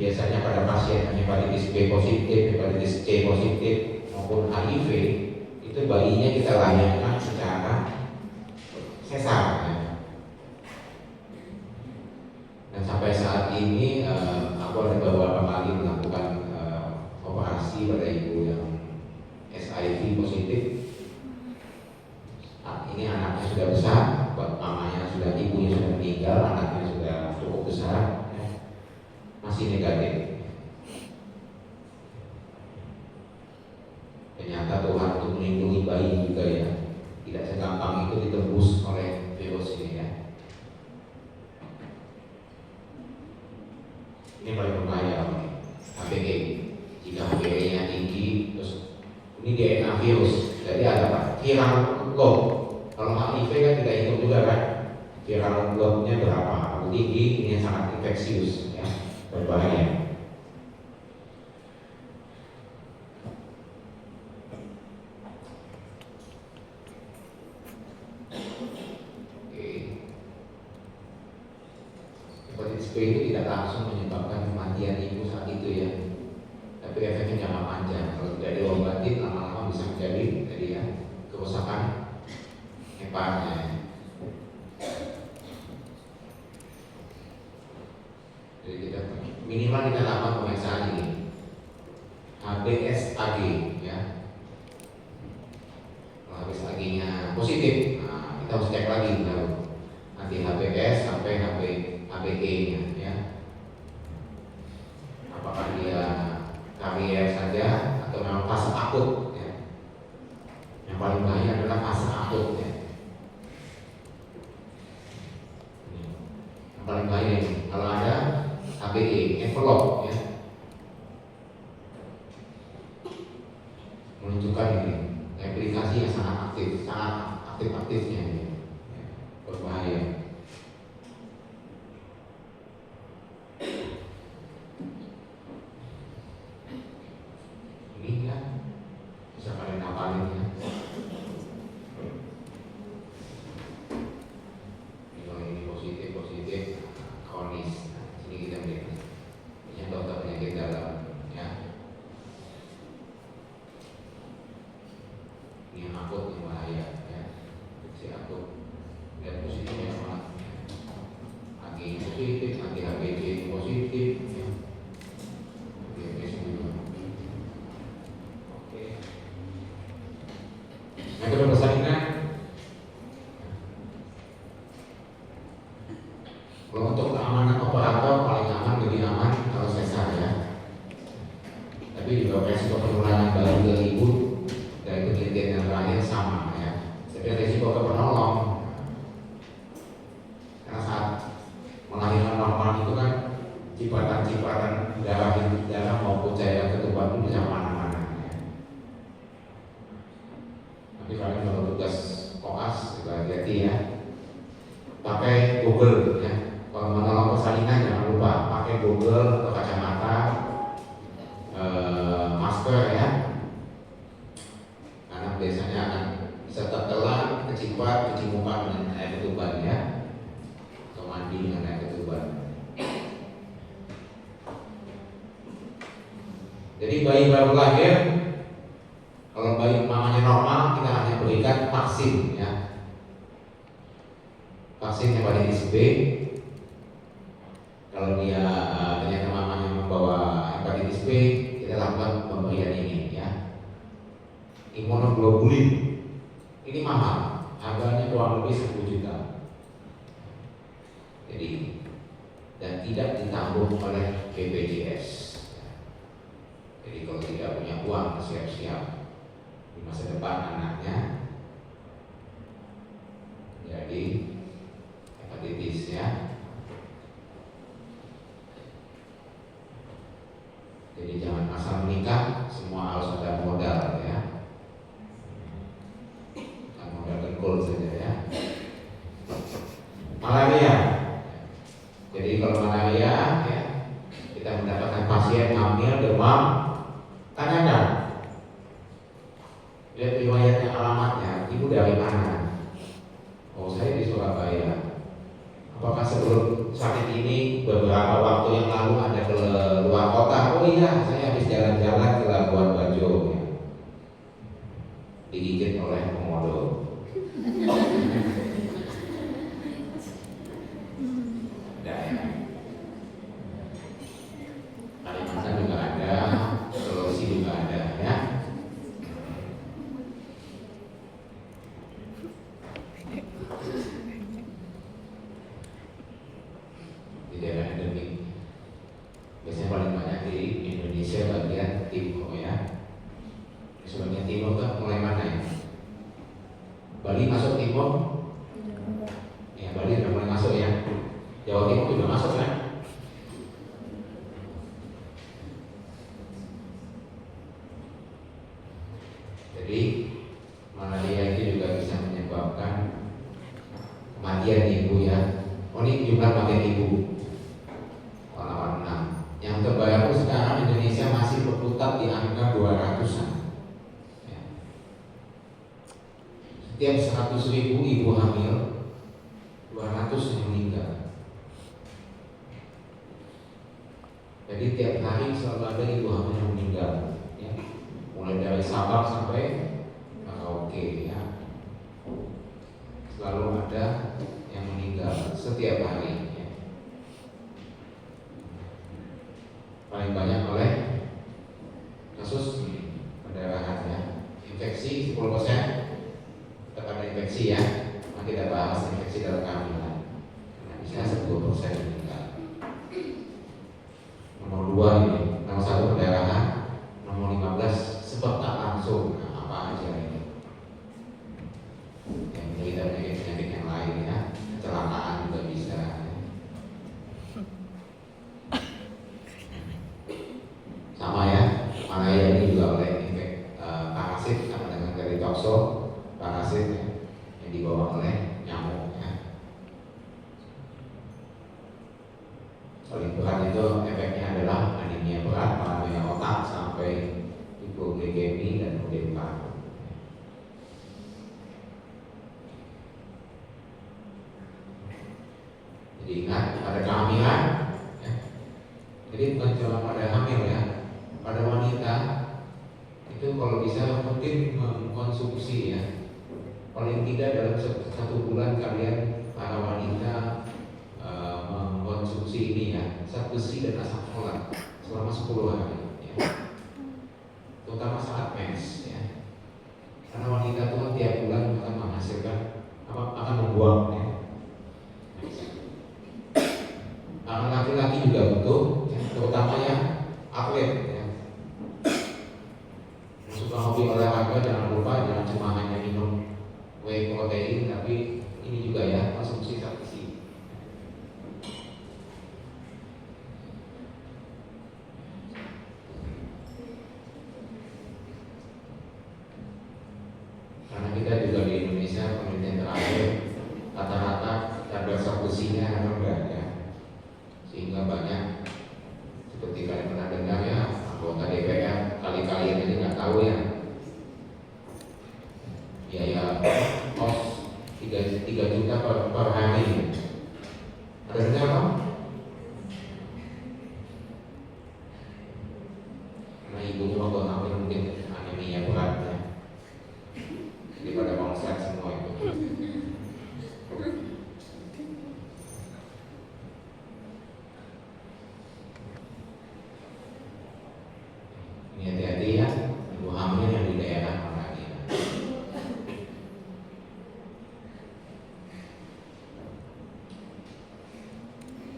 biasanya pada pasien hepatitis B positif, hepatitis C positif maupun HIV itu bayinya kita layakkan secara sesar ya. Dan sampai saat ini aku ada beberapa kali melakukan operasi pada ibu yang HIV positif. Saat ini anaknya sudah besar, mamanya sudah, ibunya sudah meninggal, anaknya sudah cukup besar, ya. Masih negatif. Ternyata Tuhan untuk melindungi bayi juga ya, tidak segampang itu ditembus oleh virus ini ya. Ini paling berbahaya HPV. Jika HPV-nya tinggi, terus ini DNA virus, jadi ada apa? Viral load. Kalau HIV kan tidak hitung juga kan, viral load-nya berapa? Kalau tinggi, ini sangat infeksius ya, berbahaya. Hepatitis B itu tidak langsung menyebabkan kematian ibu saat itu ya, tapi efeknya jangka panjang. Kalau tidak diobati lama-lama bisa menjadi jadi ya kerusakan hepatnya. Jadi kita minimal kita lakukan pemeriksaan ini HBsAg ya. Kalau HBsAg-nya positif, nah, kita harus cek lagi baru nanti HBs sampai HBe-nya ya. Apakah dia karier saja atau memang fase akut ya. Yang paling bahaya adalah fase akut ya. Yang paling bahaya ini kalau ada HBe envelope ya, menunjukkan ini replikasi yang sangat aktif, sangat aktif-aktifnya ini ya, berbahaya. Ini ya bisa kalian hafalin ya. Kalau ini positif kronis, nah, sini kita melihat yang dokter penyakit dalam ya. Ini yang akut, yang bahaya ya, si akut dan positifnya sama AG positif, anti HBc positif ya. Yang kedua persalinan, kalau untuk keamanan operator paling aman, lebih aman kalau sesar ya. Tapi juga resiko penularan bayi ke ibu dari penelitian yang terakhir sama ya. Jadi resiko ke penolong, karena saat melahirkan normal itu kan cipatan darah maupun cairan ketuban itu bisa mana-mana. Tapi kalian kalau tugas koas juga hati-hati ya. Pakai Google ya. Kalau menolong persalinan jangan lupa pakai Google atau kacamata, masker ya. Karena biasanya akan bisa tertelan, kecipat, cuci muka dengan air ketuban ya, atau mandi dengan air ketuban. Jadi bayi baru lahir, kalau bayi mamanya normal, kita hanya berikan vaksin ya. Vaksin hepatitis B. Kalau dia ternyata mamanya membawa hepatitis B, kita lakukan pemberian ini ya. Imunoglobulin. Ini mahal, harganya kurang lebih 10 juta. Jadi dan tidak ditanggung oleh BPJS. Jadi kalau tidak punya uang, siap-siap di masa depan anaknya jadi hepatitis ya. Jadi jangan asal menikah, semua harus ada modal ya. Bukan modal dengkul saja ya. Malaria. Jadi kalau malaria ya, kita mendapatkan pasien hamil demam, tanyakan lihat riwayatnya, alamatnya, ibu dari mana? Oh, saya di Surabaya. Apakah sebelum sakit ini beberapa waktu yang lalu ada keluar iya, saya habis jalan-jalan ke Labuan Bajo ya. Digigit oleh komodo. Ada ya. Kalimantan juga ada, Sulawesi juga ada ya. Di daerah endemik biasanya paling banyak di Indonesia bagian timur ya. Sebagian timur kan mulai mana ya? Bali masuk timur? Ya, Bali udah mulai masuk ya. Jawa Timur juga masuk kan? Jadi malaria itu juga bisa menyebabkan kematian ibu ya. Oh, ini jumlah kematian ibu. Yang terbaru sekarang Indonesia masih berputar di angka 200-an. Ya. Setiap 100.000 ibu hamil, 200 yang meninggal. Jadi tiap hari selalu ada ibu hamil yang meninggal. Ya. Mulai dari Sabang sampai Merauke ya. Selalu ada yang meninggal setiap hari. Paling banyak oleh kasus perdarahan ya. Infeksi 10%, tetap ada infeksi ya. Nanti kita bahas infeksi dalam kehamilan. Nah, bisa 10% meninggal. Nomor 2 ini, nomor 1 perdarahan, nomor 15 sebab tak langsung. Nah, apa aja ini? Yang menderita penyakit yang lain ya, kecelakaan juga bisa. Sama ya, malaria ini juga oleh parasit sama dengan dari tokso, parasit ya, yang dibawa oleh nyamuk ya. Paling berat itu efeknya adalah anemia berat, paranoia otak sampai hipoglikemi dan kemudian paru. Jadi ingat pada kehamilan ya. Jadi bukan cuma pada hamil ya. Pada wanita itu kalau bisa mungkin mengkonsumsi ya, paling tidak dalam 1 bulan kalian para wanita mengkonsumsi ini ya, zat besi dan asam folat selama 10 hari ya. Terutama saat mens ya. Karena wanita itu tiap bulan akan menghasilkan akan membuang ya. Karena laki-laki juga butuh ya, terutama yang atlet ya. Suka hobi olahraga, jangan lupa jangan cuma hanya minum whey protein, tapi ini juga ya konsumsi zat besi. Karena kita juga di Indonesia penelitian terakhir rata-rata kadar zat besinya rendah ya, sehingga banyak seperti kalian pernah dengar ya, anggota DPR kali-kali aja nggak tahu ya, biaya kos 3 juta per hari. Ada dengar apa? Karena ibunya waktu hamil mungkin anemia berat ya, jadi pada bangsat semua itu. Ini hati-hati ya, ibu hamil yang di daerah mana ya.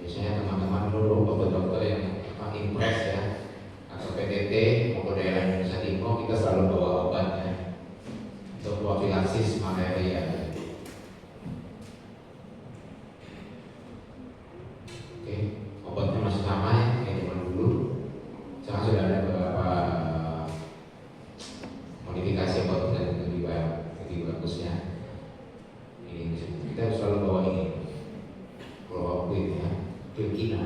Biasanya teman-teman dulu dokter-dokter yang impres ya, atau PTT mau ke daerah Indonesia Timur, kita selalu bawa obatnya untuk profilaksis malaria. Oke, obatnya masih sama ya kayak zaman dulu. Sekarang sudah ada beberapa modifikasi obat dan lebih bagusnya. Ini kita selalu bawa ini, chloroquine ya, Kilkina,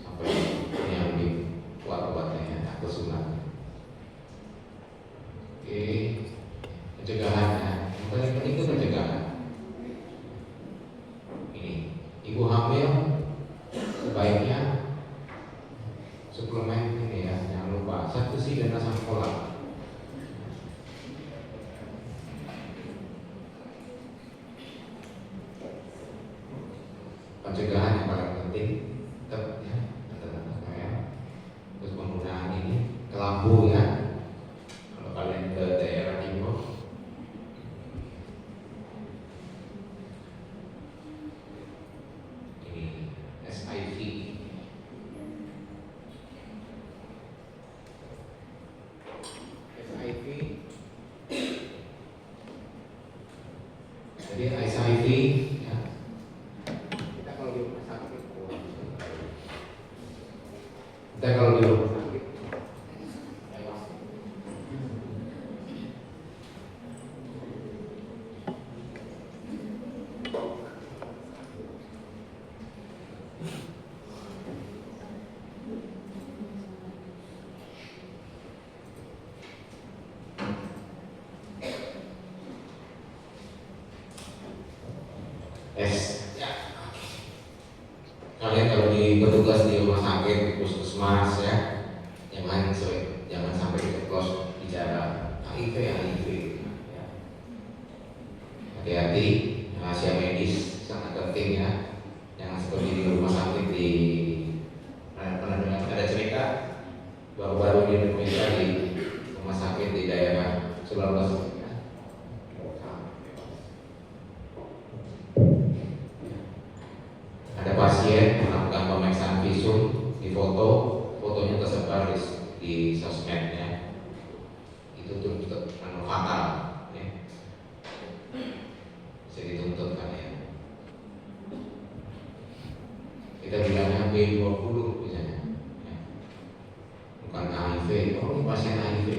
sampai ini yang lebih kuat obatnya ya, atau sunat. Oke, pencegahan ya, yang paling penting itu pencegahan. Ini ibu hamil sebaiknya pencegahan yang paling penting tetap ya, terus penggunaan ini lampu ya. Kalau kalian ke daerah timur, ini SIV, jadi SIV ya. Kita kalau di rumah sakit, ya. Kalian kalau di petugas di rumah sakit, puskesmas ya, jangan sampai terus bicara HIV ya. Hati-hati, rahasia medis sangat penting ya. Jangan seperti di rumah sakit di pernah dengar ada cerita baru-baru di Indonesia di rumah sakit di daerah Sulawesi. Ada pasien melakukan pemeriksaan visum, di fotonya tersebar di sosmednya. Itu tuh fatal ya. Bisa dituntut kan ya. Kita bilangnya B20 misalnya ya. Bukan HIV, oh ini pasien HIV,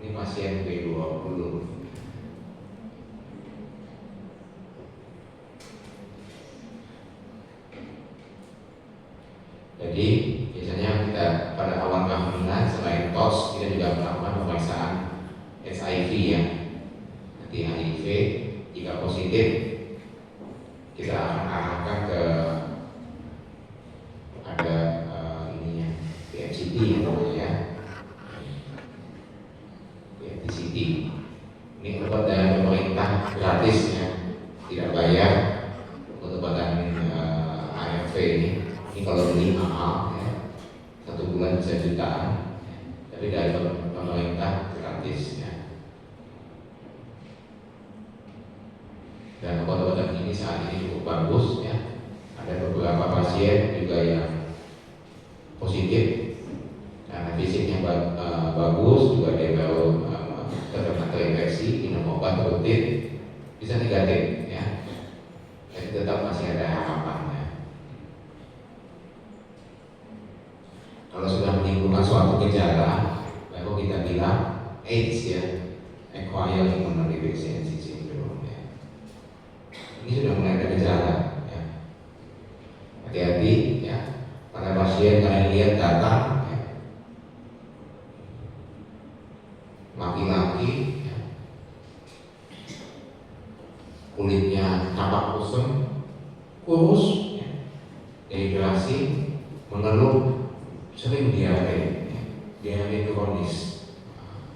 ini pasien B20. Jadi biasanya kita pada awal kehamilan selain tos kita juga melakukan pemeriksaan HIV ya. Nanti HIV jika positif kita akan arahkan ke ada ininya PFCT ya. PFCT ini obat dari pemerintah gratis ya, tidak bayar untuk obatan ARV ini. Ini kalau beli mahal ya, 1 bulan bisa jutaan ya. Tapi dari pemerintah gratis ya. Dan obat-obatan ini saat ini cukup bagus ya. Ada beberapa pasien juga yang positif karena fisiknya bagus, juga dia baru terkena terinfeksi, minum obat rutin, bisa negatif ya. Jadi tetap masih ada harapan ya. Kalau sudah menimbulkan suatu gejala, baru kita bilang AIDS ya, acquired pulmonary deficiency syndrome ya. Ini sudah mulai ada gejala ya. Hati-hati ya, pada pasien kalian lihat datang ya. Laki-laki ya. Kulitnya tampak kusam, kurus ya. Dehidrasi, mengeluh, sering diare kronis.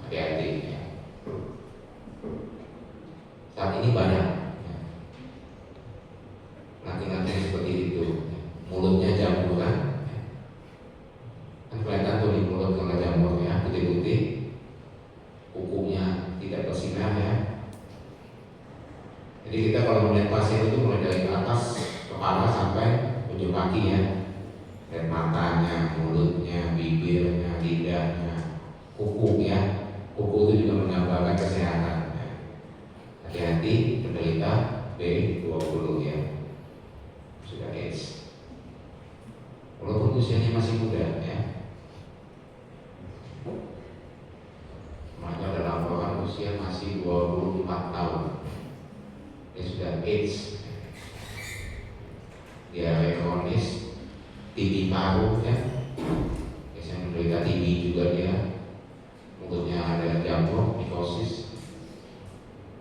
Hati-hati ya. Saat ini banyak ya. Laki-laki seperti itu ya. Mulutnya jamuran ya. Kan kelihatan tuh di mulut kalau jamur ya, putih-putih. Kukunya tidak bersinar ya. Jadi kita kalau melihat pasien itu mulai dari atas kepala sampai ujung kaki ya. Dan matanya, mulutnya, bibirnya, lidahnya, kuku ya. Kuku itu juga menambahkan kesehatan ya. Hati-hati penderita B20 ya, sudah AIDS. Walaupun usianya masih muda ya. Makanya dalam laporan usia masih 24 tahun. Dia sudah AIDS. Diare kronis, TB paru ya, biasanya menderita TB juga dia, mulutnya ada jamur, mikosis.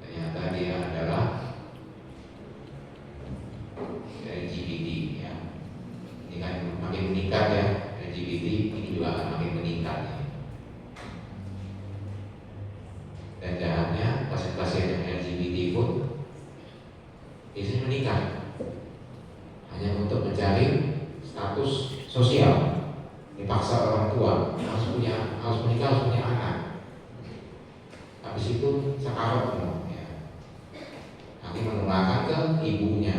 Ternyata dia adalah LGBT ya. Ini kan makin meningkat ya, LGBT ini juga akan makin meningkat ya. Dan jahatnya pasien-pasien yang LGBT pun biasanya menikah hanya mencari status sosial, dipaksa orang tua harus menikah, harus punya anak. Habis itu sekarat ya. Nanti menularkan ke ibunya.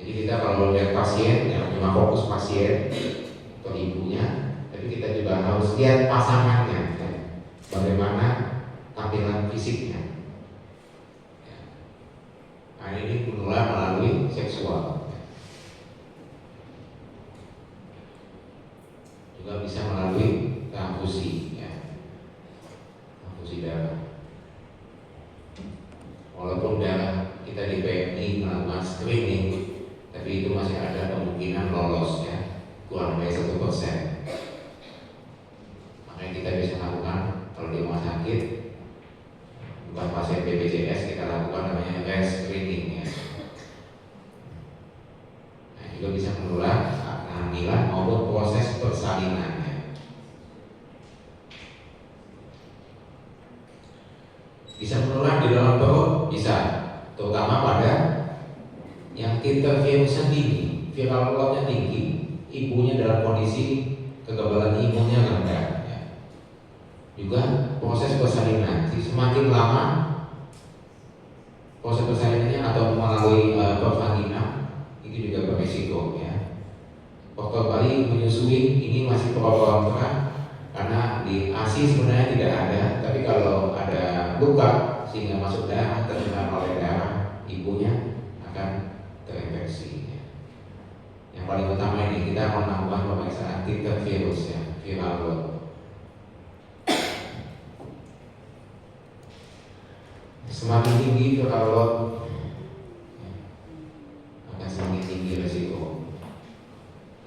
Jadi kita kalau lihat pasien, jangan cuma fokus pasien atau ibunya, tapi kita juga harus lihat pasangannya, ya. Bagaimana tampilan fisiknya. Ya. Nah, ini menular melalui seksual. Juga bisa melalui transfusi, ya. Transfusi darah. Walaupun darah kita di PMI melakukan screening, tapi itu masih ada kemungkinan lolos, ya, kurang dari 1%. Makanya kita bisa lakukan kalau di rumah sakit, bukan pasien BPJS, kita lakukan namanya screening, ya. Nah, juga bisa menular saat kehamilan maupun proses persalinan, ya. Bisa menular di dalam perut, bisa, terutama pada yang titer virusnya tinggi, viral loadnya tinggi, ibunya dalam kondisi kekebalan imunnya rendah, ya. Juga proses persalinan, semakin lama proses persalinannya atau melalui vagina itu juga berisiko, ya. Faktor bayi menyusui ini masih pro kontra karena di ASI sebenarnya tidak ada, tapi kalau ada luka sehingga masuk darah terkena oleh darah ibunya akan terinfeksi, ya. Yang paling utama ini kita akan melakukan pemeriksaan titer virus, ya, viral load. Semakin tinggi viral load, ya, akan semakin tinggi resiko.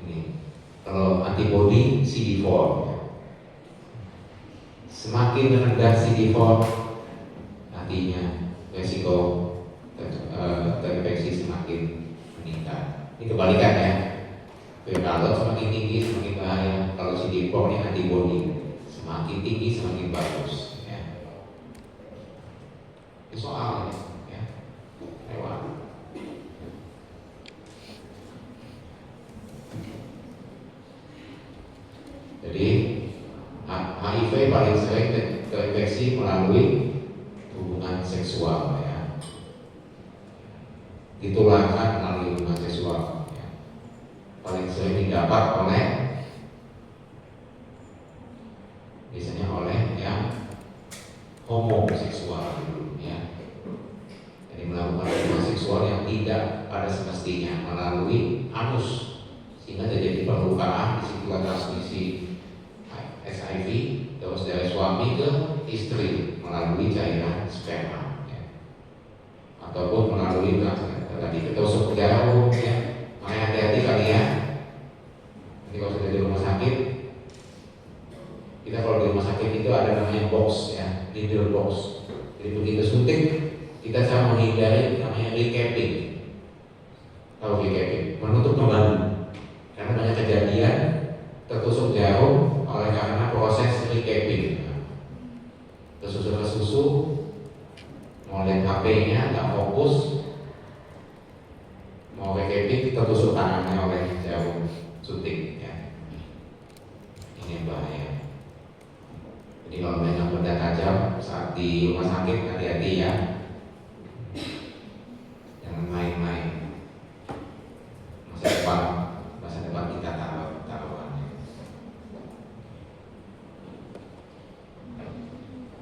Ini kalau antibody CD4, ya. Semakin rendah CD4, artinya resiko terinfeksi semakin meningkat. Ini kebalikan, ya. Viral load semakin tinggi semakin bahaya. Kalau CD4 ini antibody, semakin tinggi semakin bagus, ya. Itu soalnya, ya, lewat. Jadi HIV paling sering terinfeksi melalui hubungan seksual, ya. Ditularkan melalui hubungan seksual, ya. Paling sering didapat oleh biasanya oleh yang homoseksual, ya. Jadi melakukan hubungan seksual yang tidak pada semestinya melalui anus, sehingga terjadi perlukaan, disitulah transmisi HIV terus dari suami ke istri melalui cairan sperma, ya. Ataupun melalui tadi ketusuk jarum, ya. Makanya hati-hati kalian. Nanti kalau sudah di rumah sakit, kita kalau di rumah sakit itu ada namanya box, ya, needle box. Jadi begitu suntik kita cara menghindari namanya recapping. Tahu recapping? Menutup kembali. Karena banyak kejadian tertusuk jarum oleh karena proses recapping. Kesusu mau lihat HP-nya nggak fokus, mau recapping tertusuk tangannya oleh jarum suntik, ya. Ini bahaya. Jadi kalau banyak benda tajam saat di rumah sakit, hati-hati, ya. Jangan main-main. Masa depan kita taruhannya.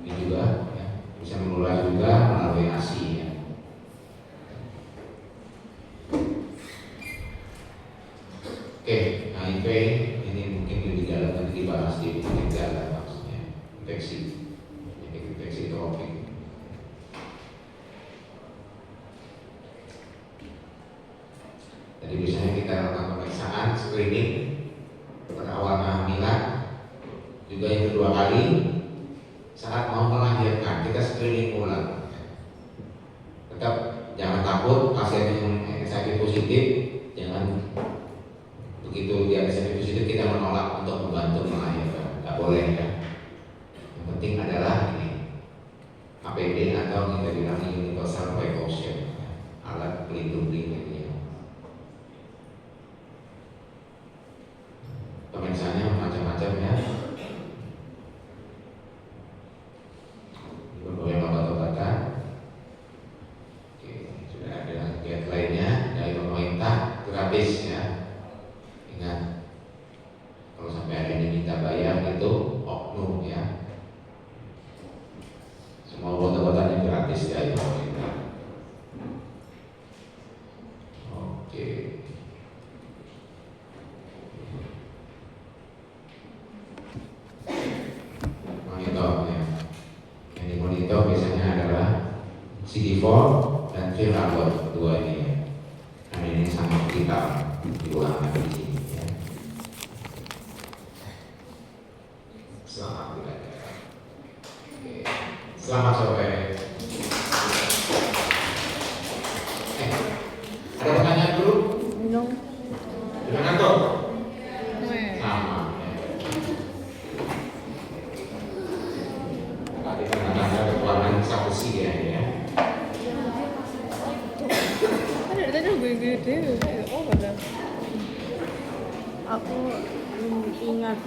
Ini juga, ya, bisa menular juga melalui ASI, ya. Oke, HIV ini mungkin lebih dalam nanti dibahas di gejala, maksudnya infeksi tropik. Jadi biasanya kita lakukan pemeriksaan screening pada awal kehamilan, juga yang kedua kali saat mau melahirkan kita screening ulang. Tetap jangan takut pasien yang HIV positif, jangan begitu dia HIV positif kita menolak untuk membantu melahirkan, nggak boleh, ya. Yang penting adalah ini APD atau kita bilang universal precaution, alat pelindung diri. CD4 dan Firalot, dua ini ya. Karena ini sama kita di ruangan di sini ya. Selamat belajar. Oke. Selamat sore. Ada pertanyaan dulu? No. Gimana tuh? Weh. Sama ya. Tadi kan ada ruangan sakusi ya. Ada tadi gede. Oh, ada. Aku ingat.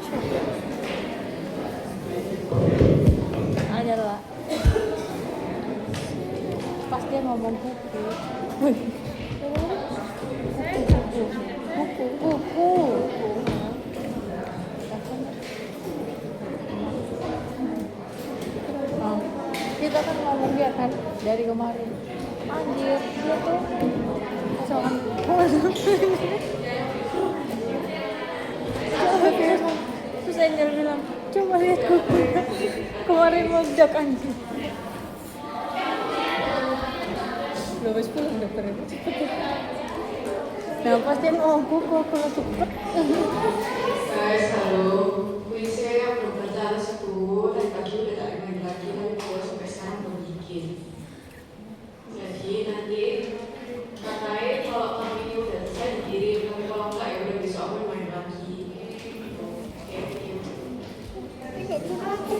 Adalah pas dia ngomong buku. Buku. Oh, kita kan ngomong dia kan dari kemarin. Anjir, dia tuh kosongan. Terus Angel bilang, coba lihat kuku. Kemarin meledak anjir. Udah habis pulang dokter itu cepet. Nah pas dia ngomong kuku, aku langsung cepet. Guys, halo. Kuis saya belum berjalan 10 dan pagi udah tak main lagi, tapi kalau sampai sekarang belum bikin. Jadi nanti katanya kalau kami ini udah selesai dikirim, tapi kalau enggak ya udah besok aku main lagi. Oke, gitu. Tapi gak bisa aku.